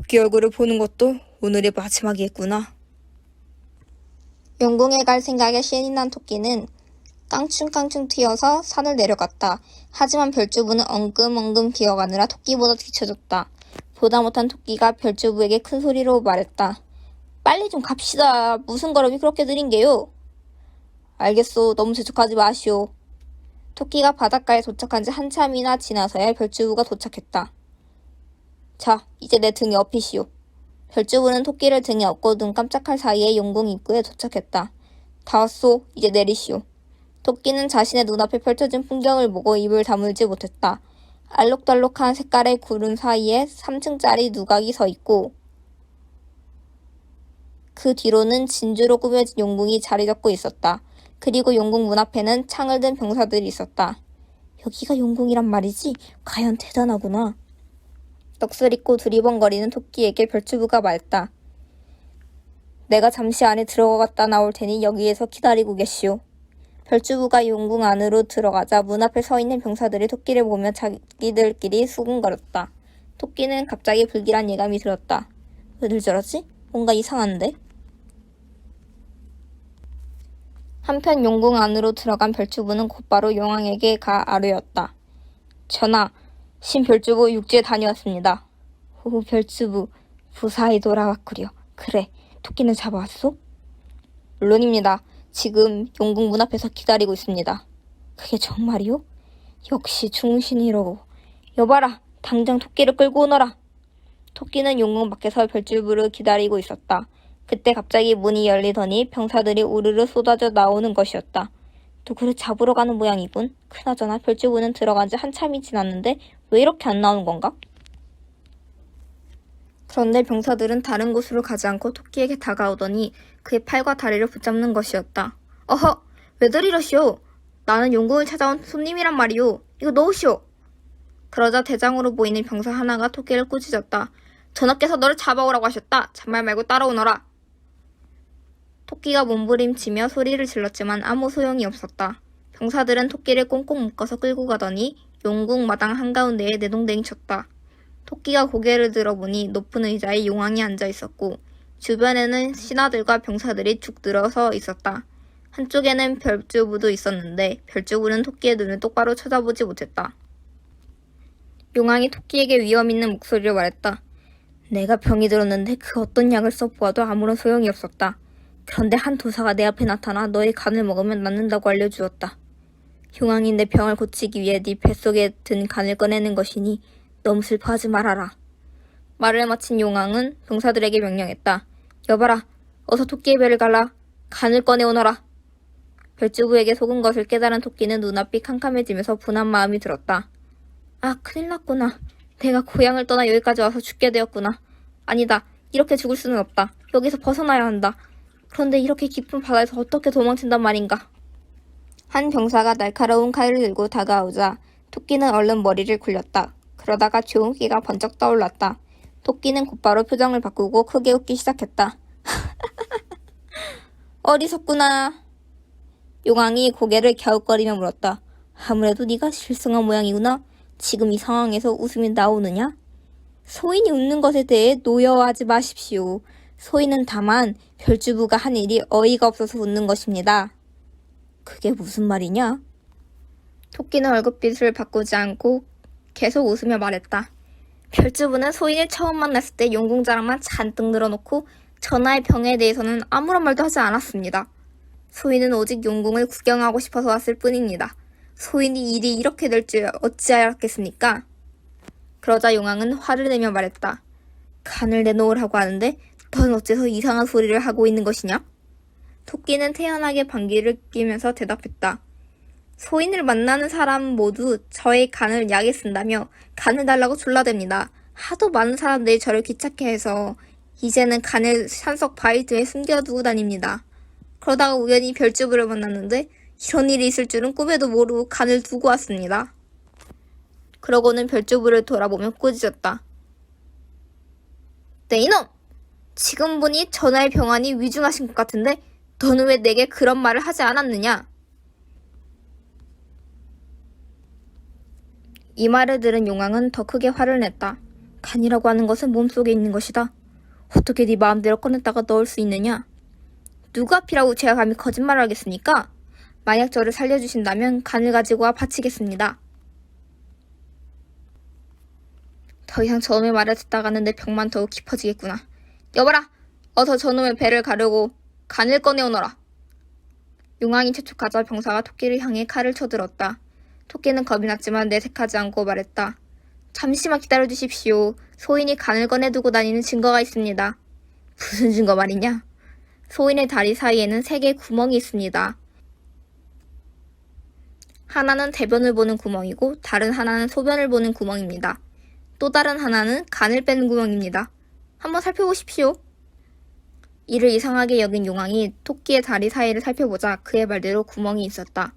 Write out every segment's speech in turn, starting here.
토끼 얼굴을 보는 것도 오늘이 마지막이겠구나. 용궁에 갈 생각에 신이 난 토끼는 깡충깡충 튀어서 산을 내려갔다. 하지만 별주부는 엉금엉금 기어가느라 토끼보다 뒤쳐졌다. 보다 못한 토끼가 별주부에게 큰 소리로 말했다. 빨리 좀 갑시다. 무슨 걸음이 그렇게 느린게요? 알겠소. 너무 재촉하지 마시오. 토끼가 바닷가에 도착한 지 한참이나 지나서야 별주부가 도착했다. 자, 이제 내 등에 업히시오. 별주부는 토끼를 등에 업고 눈 깜짝할 사이에 용궁 입구에 도착했다. 다 왔소. 이제 내리시오. 토끼는 자신의 눈앞에 펼쳐진 풍경을 보고 입을 다물지 못했다. 알록달록한 색깔의 구름 사이에 3층짜리 누각이 서 있고 그 뒤로는 진주로 꾸며진 용궁이 자리 잡고 있었다. 그리고 용궁 문 앞에는 창을 든 병사들이 있었다. 여기가 용궁이란 말이지? 과연 대단하구나. 넋을 잃고 두리번거리는 토끼에게 별주부가 말했다. 내가 잠시 안에 들어갔다 나올 테니 여기에서 기다리고 계시오. 별주부가 용궁 안으로 들어가자 문 앞에 서 있는 병사들이 토끼를 보며 자기들끼리 수군거렸다. 토끼는 갑자기 불길한 예감이 들었다. 왜들 저러지? 뭔가 이상한데? 한편 용궁 안으로 들어간 별주부는 곧바로 용왕에게 가 아뢰었다. 전하, 신별주부 육지에 다녀왔습니다. 오, 별주부, 무사히 돌아왔구려. 그래, 토끼는 잡아왔소? 물론입니다. 지금 용궁 문 앞에서 기다리고 있습니다. 그게 정말이오? 역시 충신이로고. 여봐라, 당장 토끼를 끌고 오너라. 토끼는 용궁 밖에서 별주부를 기다리고 있었다. 그때 갑자기 문이 열리더니 병사들이 우르르 쏟아져 나오는 것이었다. 누구를 잡으러 가는 모양이군. 그나저나 별주부는 들어간 지 한참이 지났는데 왜 이렇게 안 나오는 건가? 그런데 병사들은 다른 곳으로 가지 않고 토끼에게 다가오더니 그의 팔과 다리를 붙잡는 것이었다. 어허! 왜들 이러시오? 나는 용궁을 찾아온 손님이란 말이오. 이거 놓으시오. 그러자 대장으로 보이는 병사 하나가 토끼를 꾸짖었다. 전하께서 너를 잡아오라고 하셨다. 잔말 말고 따라오너라. 토끼가 몸부림치며 소리를 질렀지만 아무 소용이 없었다. 병사들은 토끼를 꽁꽁 묶어서 끌고 가더니 용궁 마당 한가운데에 내동댕이 쳤다. 토끼가 고개를 들어보니 높은 의자에 용왕이 앉아 있었고 주변에는 신하들과 병사들이 죽 들어서 있었다. 한쪽에는 별주부도 있었는데 별주부는 토끼의 눈을 똑바로 쳐다보지 못했다. 용왕이 토끼에게 위험 있는 목소리로 말했다. 내가 병이 들었는데 그 어떤 약을 써보아도 아무런 소용이 없었다. 그런데 한 도사가 내 앞에 나타나 너의 간을 먹으면 낫는다고 알려주었다. 용왕이 내 병을 고치기 위해 네 뱃속에 든 간을 꺼내는 것이니 너무 슬퍼하지 말아라. 말을 마친 용왕은 병사들에게 명령했다. 여봐라, 어서 토끼의 배를 갈라 간을 꺼내오너라. 별주부에게 속은 것을 깨달은 토끼는 눈앞이 캄캄해지면서 분한 마음이 들었다. 아, 큰일 났구나. 내가 고향을 떠나 여기까지 와서 죽게 되었구나. 아니다, 이렇게 죽을 수는 없다. 여기서 벗어나야 한다. 그런데 이렇게 깊은 바다에서 어떻게 도망친단 말인가. 한 병사가 날카로운 칼을 들고 다가오자 토끼는 얼른 머리를 굴렸다. 그러다가 주홍기가 번쩍 떠올랐다. 토끼는 곧바로 표정을 바꾸고 크게 웃기 시작했다. 어리석구나. 용왕이 고개를 갸웃거리며 물었다. 아무래도 네가 실성한 모양이구나. 지금 이 상황에서 웃음이 나오느냐? 소인이 웃는 것에 대해 노여워하지 마십시오. 소인은 다만 별주부가 한 일이 어이가 없어서 웃는 것입니다. 그게 무슨 말이냐? 토끼는 얼굴빛을 바꾸지 않고 계속 웃으며 말했다. 별주부는 소인을 처음 만났을 때 용궁 자랑만 잔뜩 늘어놓고 전하의 병에 대해서는 아무런 말도 하지 않았습니다. 소인은 오직 용궁을 구경하고 싶어서 왔을 뿐입니다. 소인이 일이 이렇게 될 줄 어찌 알았겠습니까? 그러자 용왕은 화를 내며 말했다. 간을 내놓으라고 하는데 넌 어째서 이상한 소리를 하고 있는 것이냐? 토끼는 태연하게 방귀를 뀌면서 대답했다. 소인을 만나는 사람 모두 저의 간을 약에 쓴다며 간을 달라고 졸라댑니다. 하도 많은 사람들이 저를 귀찮게 해서 이제는 간을 산속 바위틈에 숨겨두고 다닙니다. 그러다가 우연히 별주부를 만났는데 이런 일이 있을 줄은 꿈에도 모르고 간을 두고 왔습니다. 그러고는 별주부를 돌아보며 꾸짖었다. 네 이놈! 지금 보니 전하의 병환이 위중하신 것 같은데 너는 왜 내게 그런 말을 하지 않았느냐? 이 말을 들은 용왕은 더 크게 화를 냈다. 간이라고 하는 것은 몸속에 있는 것이다. 어떻게 네 마음대로 꺼냈다가 넣을 수 있느냐? 누구 앞이라고 제가 감히 거짓말을 하겠습니까? 만약 저를 살려주신다면 간을 가지고 와 바치겠습니다. 더 이상 저놈의 말을 듣다가는 내 병만 더욱 깊어지겠구나. 여봐라! 어서 저놈의 배를 가르고 간을 꺼내오너라. 용왕이 재촉하자 병사가 토끼를 향해 칼을 쳐들었다. 토끼는 겁이 났지만 내색하지 않고 말했다. 잠시만 기다려주십시오. 소인이 간을 꺼내두고 다니는 증거가 있습니다. 무슨 증거 말이냐? 소인의 다리 사이에는 3개의 구멍이 있습니다. 하나는 대변을 보는 구멍이고 다른 하나는 소변을 보는 구멍입니다. 또 다른 하나는 간을 빼는 구멍입니다. 한번 살펴보십시오. 이를 이상하게 여긴 용왕이 토끼의 다리 사이를 살펴보자 그의 말대로 구멍이 있었다.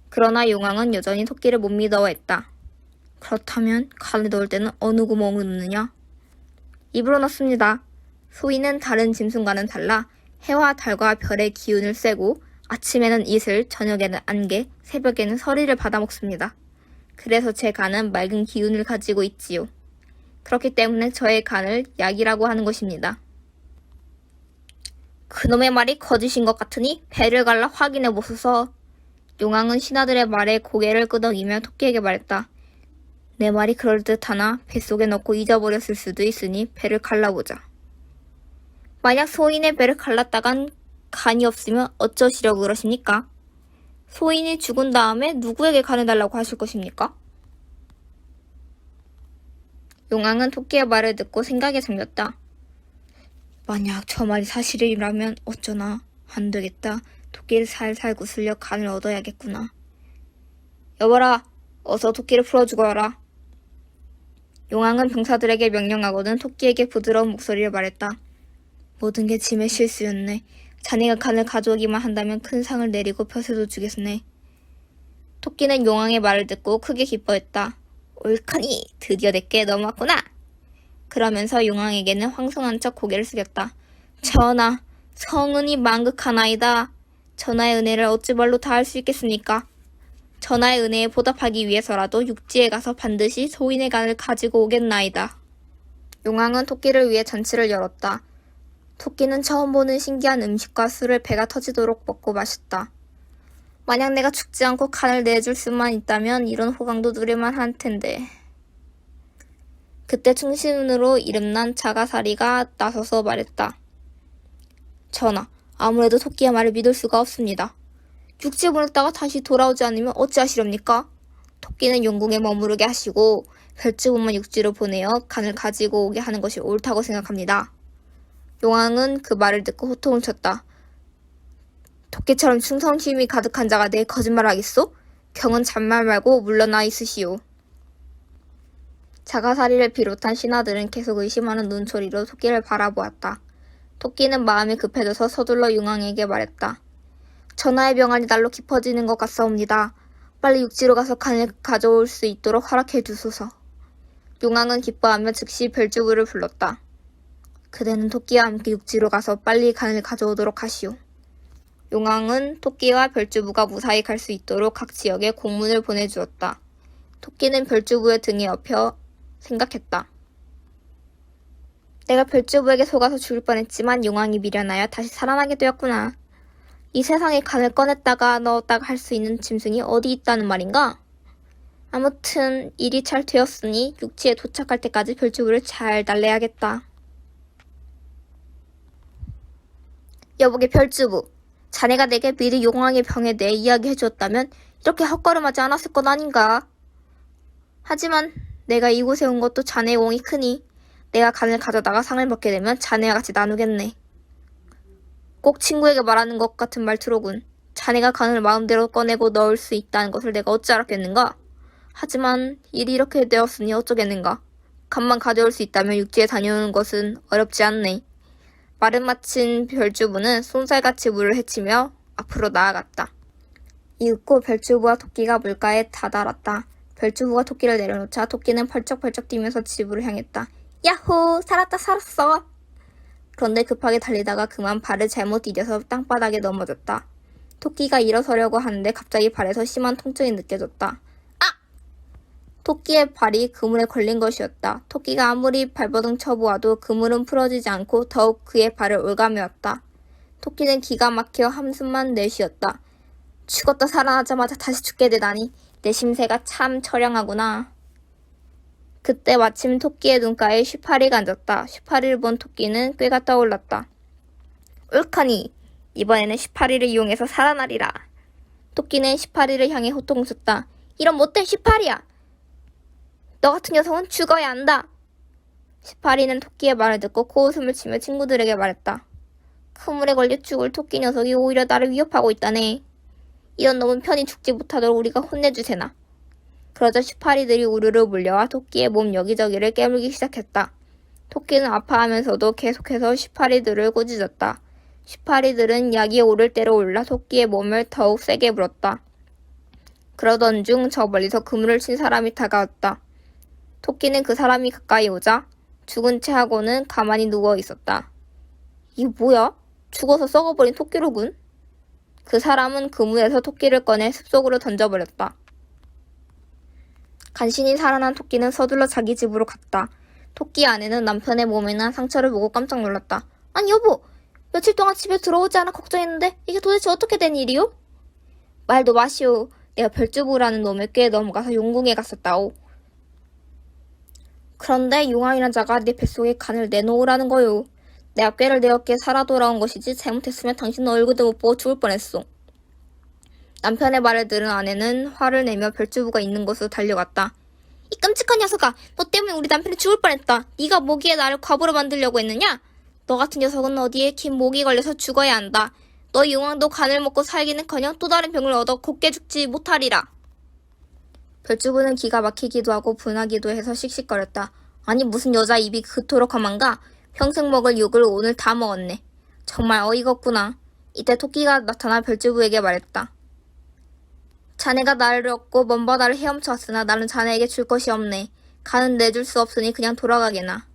그러나 용왕은 여전히 토끼를 못 믿어했다. 그렇다면 간을 넣을 때는 어느 구멍을 넣느냐? 입으로 넣습니다. 소인은 다른 짐승과는 달라 해와 달과 별의 기운을 쐬고 아침에는 이슬, 저녁에는 안개, 새벽에는 서리를 받아먹습니다. 그래서 제 간은 맑은 기운을 가지고 있지요. 그렇기 때문에 저의 간을 약이라고 하는 것입니다. 그놈의 말이 거짓인 것 같으니 배를 갈라 확인해 보소서. 용왕은 신하들의 말에 고개를 끄덕이며 토끼에게 말했다. 내 말이 그럴듯하나 뱃속에 넣고 잊어버렸을 수도 있으니 배를 갈라보자. 만약 소인의 배를 갈랐다간 간이 없으면 어쩌시려고 그러십니까? 소인이 죽은 다음에 누구에게 간을 달라고 하실 것입니까? 용왕은 토끼의 말을 듣고 생각에 잠겼다. 만약 저 말이 사실이라면 어쩌나. 안 되겠다. 토끼를 살살 구슬려 간을 얻어야겠구나. 여봐라. 어서 토끼를 풀어주고 와라. 용왕은 병사들에게 명령하고는 토끼에게 부드러운 목소리를 말했다. 모든 게 짐의 실수였네. 자네가 간을 가져오기만 한다면 큰 상을 내리고 벼슬도 주겠네. 토끼는 용왕의 말을 듣고 크게 기뻐했다. 옳거니 드디어 내게 넘어왔구나. 그러면서 용왕에게는 황송한 척 고개를 숙였다. 전하, 성은이 만극하나이다. 전하의 은혜를 어찌 말로 다할 수 있겠습니까? 전하의 은혜에 보답하기 위해서라도 육지에 가서 반드시 소인의 간을 가지고 오겠나이다. 용왕은 토끼를 위해 잔치를 열었다. 토끼는 처음 보는 신기한 음식과 술을 배가 터지도록 먹고 마셨다. 만약 내가 죽지 않고 간을 내줄 수만 있다면 이런 호강도 누릴만 할 텐데. 그때 충신으로 이름난 자가사리가 나서서 말했다. 전하, 아무래도 토끼의 말을 믿을 수가 없습니다. 육지에 보냈다가 다시 돌아오지 않으면 어찌하시렵니까? 토끼는 용궁에 머무르게 하시고 별주부만 육지로 보내어 간을 가지고 오게 하는 것이 옳다고 생각합니다. 용왕은 그 말을 듣고 호통을 쳤다. 토끼처럼 충성심이 가득한 자가 내 거짓말을 하겠소? 경은 잔말 말고 물러나 있으시오. 자가사리를 비롯한 신하들은 계속 의심하는 눈초리로 토끼를 바라보았다. 토끼는 마음이 급해져서 서둘러 용왕에게 말했다. 전하의 병환이 날로 깊어지는 것 같사옵니다. 빨리 육지로 가서 간을 가져올 수 있도록 허락해 주소서. 용왕은 기뻐하며 즉시 별주부를 불렀다. 그대는 토끼와 함께 육지로 가서 빨리 간을 가져오도록 하시오. 용왕은 토끼와 별주부가 무사히 갈 수 있도록 각 지역에 공문을 보내주었다. 토끼는 별주부의 등에 업혀 생각했다. 내가 별주부에게 속아서 죽을 뻔했지만 용왕이 미련하여 다시 살아나게 되었구나. 이 세상에 간을 꺼냈다가 넣었다가 할 수 있는 짐승이 어디 있다는 말인가? 아무튼 일이 잘 되었으니 육지에 도착할 때까지 별주부를 잘 달래야겠다. 여보게 별주부, 자네가 내게 미리 용왕의 병에 대해 이야기해 주었다면 이렇게 헛걸음하지 않았을 것 아닌가? 하지만 내가 이곳에 온 것도 자네의 옹이 크니 내가 간을 가져다가 상을 먹게 되면 자네와 같이 나누겠네. 꼭 친구에게 말하는 것 같은 말투로군. 자네가 간을 마음대로 꺼내고 넣을 수 있다는 것을 내가 어찌 알았겠는가? 하지만 일이 이렇게 되었으니 어쩌겠는가? 간만 가져올 수 있다면 육지에 다녀오는 것은 어렵지 않네. 말을 마친 별주부는 쏜살같이 물을 헤치며 앞으로 나아갔다. 이윽고 별주부와 토끼가 물가에 다다랐다. 별주부가 토끼를 내려놓자 토끼는 펄쩍펄쩍 뛰면서 집으로 향했다. 야호! 살았다 살았어! 그런데 급하게 달리다가 그만 발을 잘못 디뎌서 땅바닥에 넘어졌다. 토끼가 일어서려고 하는데 갑자기 발에서 심한 통증이 느껴졌다. 아! 토끼의 발이 그물에 걸린 것이었다. 토끼가 아무리 발버둥 쳐보아도 그물은 풀어지지 않고 더욱 그의 발을 올가매었다. 토끼는 기가 막혀 한숨만 내쉬었다. 죽었다 살아나자마자 다시 죽게 되다니 내 심세가 참 처량하구나. 그때 마침 토끼의 눈가에 쉬파리가 앉았다. 쉬파리를 본 토끼는 꾀가 떠올랐다. 옳거니 이번에는 쉬파리를 이용해서 살아나리라. 토끼는 쉬파리를 향해 호통쳤다. 이런 못된 쉬파리야. 너 같은 녀석은 죽어야 한다. 쉬파리는 토끼의 말을 듣고 코웃음을 치며 친구들에게 말했다. 그물에 걸려 죽을 토끼 녀석이 오히려 나를 위협하고 있다네. 이런 놈은 편히 죽지 못하도록 우리가 혼내주세나. 그러자 쉬파리들이 우르르 몰려와 토끼의 몸 여기저기를 깨물기 시작했다. 토끼는 아파하면서도 계속해서 쉬파리들을 꾸짖었다. 쉬파리들은 약이 오를 대로 올라 토끼의 몸을 더욱 세게 물었다. 그러던 중 저 멀리서 그물을 친 사람이 다가왔다. 토끼는 그 사람이 가까이 오자 죽은 채 하고는 가만히 누워 있었다. 이게 뭐야? 죽어서 썩어버린 토끼로군. 그 사람은 그물에서 토끼를 꺼내 숲속으로 던져버렸다. 간신히 살아난 토끼는 서둘러 자기 집으로 갔다. 토끼 아내는 남편의 몸에 난 상처를 보고 깜짝 놀랐다. 아니 여보, 며칠 동안 집에 들어오지 않아 걱정했는데 이게 도대체 어떻게 된 일이오? 말도 마시오. 내가 별주부라는 놈의 꾀에 넘어가서 용궁에 갔었다오. 그런데 용왕이란 자가 내 뱃속에 간을 내놓으라는 거요. 내가 꾀를 내었기에 살아 돌아온 것이지 잘못했으면 당신 얼굴도 못 보고 죽을 뻔했소. 남편의 말을 들은 아내는 화를 내며 별주부가 있는 곳으로 달려갔다. 이 끔찍한 녀석아, 너 때문에 우리 남편이 죽을 뻔했다. 네가 모기에 나를 과부로 만들려고 했느냐? 너 같은 녀석은 어디에 긴 모기 걸려서 죽어야 한다. 너 용왕도 간을 먹고 살기는커녕 또 다른 병을 얻어 곱게 죽지 못하리라. 별주부는 기가 막히기도 하고 분하기도 해서 씩씩거렸다. 아니 무슨 여자 입이 그토록 험한가? 평생 먹을 욕을 오늘 다 먹었네. 정말 어이가 없구나. 이때 토끼가 나타나 별주부에게 말했다. 자네가 나를 얻고 먼 바다를 헤엄쳐 왔으나 나는 자네에게 줄 것이 없네. 간은 내줄 수 없으니 그냥 돌아가게나.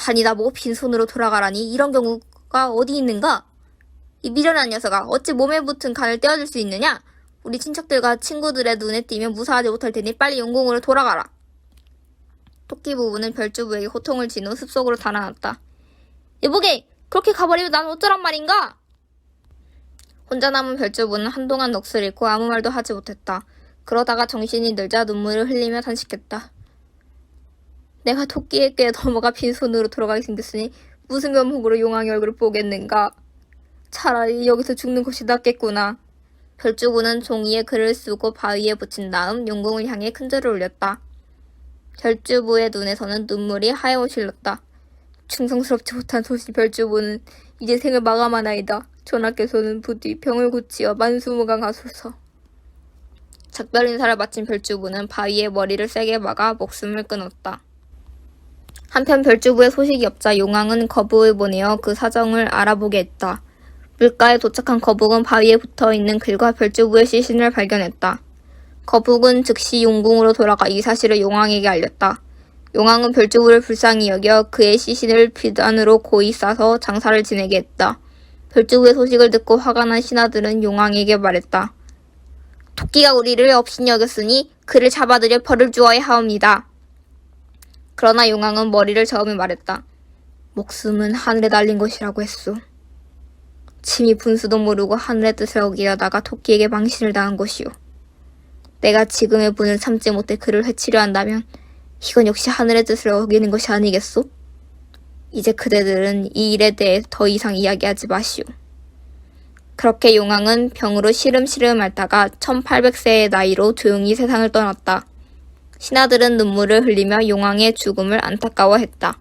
아니 나보고 빈손으로 돌아가라니 이런 경우가 어디 있는가? 이 미련한 녀석아, 어찌 몸에 붙은 간을 떼어줄 수 있느냐? 우리 친척들과 친구들의 눈에 띄면 무사하지 못할 테니 빨리 용궁으로 돌아가라. 토끼 부부는 별주부에게 호통을 친 후 숲속으로 달아났다. 여보게, 그렇게 가버리면 난 어쩌란 말인가? 혼자 남은 별주부는 한동안 넋을 잃고 아무 말도 하지 못했다. 그러다가 정신이 들자 눈물을 흘리며 탄식했다. 내가 토끼의 꾀에 넘어가 빈손으로 돌아가게 생겼으니 무슨 면목으로 용왕의 얼굴을 보겠는가? 차라리 여기서 죽는 것이 낫겠구나. 별주부는 종이에 글을 쓰고 바위에 붙인 다음 용궁을 향해 큰 절을 올렸다. 별주부의 눈에서는 눈물이 하여옷 흘렀다. 충성스럽지 못한 소시 별주부는 이제 생을 마감하나이다. 전하께서는 부디 병을 고치어 만수무강하소서. 작별 인사를 마친 별주부는 바위에 머리를 세게 박아 목숨을 끊었다. 한편 별주부의 소식이 없자 용왕은 거북을 보내어 그 사정을 알아보게 했다. 물가에 도착한 거북은 바위에 붙어있는 글과 별주부의 시신을 발견했다. 거북은 즉시 용궁으로 돌아가 이 사실을 용왕에게 알렸다. 용왕은 별주부를 불쌍히 여겨 그의 시신을 비단으로 고이 싸서 장사를 지내게 했다. 별주부의 소식을 듣고 화가 난 신하들은 용왕에게 말했다. 토끼가 우리를 업신이 여겼으니 그를 잡아들여 벌을 주어야 하옵니다. 그러나 용왕은 머리를 저으며 말했다. 목숨은 하늘에 달린 것이라고 했소. 침이 분수도 모르고 하늘의 뜻을 어기려다가 토끼에게 망신을 당한 것이오. 내가 지금의 분을 참지 못해 그를 해치려 한다면 이건 역시 하늘의 뜻을 어기는 것이 아니겠소? 이제 그대들은 이 일에 대해 더 이상 이야기하지 마시오. 그렇게 용왕은 병으로 시름시름 앓다가 1800세의 나이로 조용히 세상을 떠났다. 신하들은 눈물을 흘리며 용왕의 죽음을 안타까워했다.